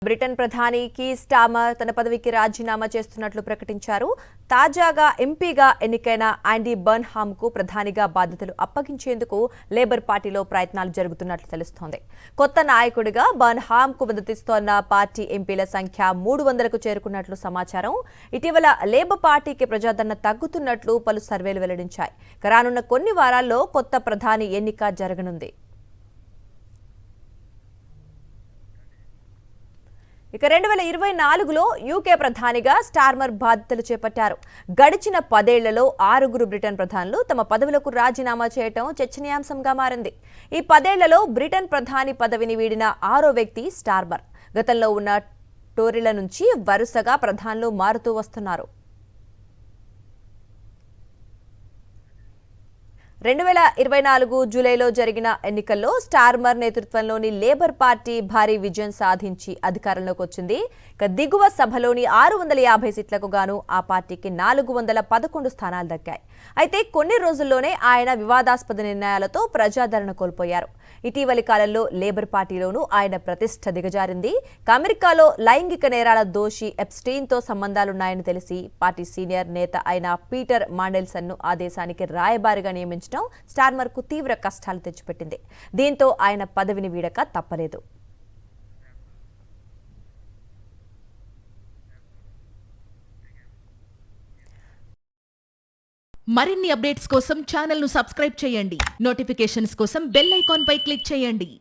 Britain ప్రధాని Keir Starmer తన పదవికి రాజీనామా చేస్తున్నట్లు ప్రకటించారు. తాజాగా ఎంపీగా ఎన్నికైన యాండీ బర్న్హామ్ కు ప్రధానిగా బాధ్యతలు అప్పగించేందుకు లేబర్ పార్టీలో ప్రయత్నాలు జరుగుతున్నట్లు తెలుస్తోంది. కొత్త నాయకుడిగా బర్న్హామ్ కు మద్దతిస్తోన్న పార్టీ ఎంపీల సంఖ్య 300కు చేరుకున్నట్లు సమాచారం. ఇటీవల లేబర్ పార్టీకి ప్రజాదరణ తగ్గుతున్నట్లు పలు సర్వేలు వెల్లడించాయి. రానున్న కొన్ని వారాల్లో కొత్త ప్రధాని ఎన్నిక జరగనుంది. ఇక 2024లో యూకే ప్రధానిగా స్టార్మర్ బాధ్యతలు చేపట్టారు. గడిచిన 10 ఏళ్లలో 6 బ్రిటన్ ప్రధానులు తమ పదవులకు రాజీనామా చేయడం చర్చనీయాంశంగా మారింది. ఈ 10 ఏళ్లలో బ్రిటన్ ప్రధాని పదవిని వీడిన 6వ వ్యక్తి స్టార్మర్. గతంలో ఉన్న టోరీల నుంచి వరుసగా ప్రధానులు మారుతూ వస్తున్నారు. 2024 జూలైలో జరిగిన ఎన్నికల్లో స్టార్మర్ నేతృత్వంలోని లేబర్ పార్టీ భారీ విజయం సాధించి అధికారంలోకి వచ్చింది. దిగువ సభలోని 650 సీట్లకు గాను ఆ పార్టీకి 411 స్థానాలు దక్కాయి. అయితే కొన్ని రోజుల్లోనే ఆయన వివాదాస్పద నిర్ణయాలతో ప్రజాదరణ కోల్పోయారు. ఇటీవలి కాలంలో లేబర్ పార్టీలోనూ ఆయన ప్రతిష్ఠ దిగజారింది. అమెరికాలో లైంగిక నేరాల దోషి ఎప్స్టీన్తో సంబంధాలున్నాయని తెలిసి పార్టీ సీనియర్ నేత అయిన పీటర్ మాండెల్సన్ను ఆ దేశానికి రాయబారిగా నియమించడం స్టార్మర్కు తీవ్ర కష్టాలు తెచ్చిపెట్టింది. దీంతో ఆయన పదవిని వీడక తప్పలేదు. మరిన్ని అప్డేట్స్ కోసం ఛానల్ ను సబ్స్క్రైబ్ చేయండి. నోటిఫికేషన్స్ కోసం బెల్ ఐకాన్ పై క్లిక్ చేయండి.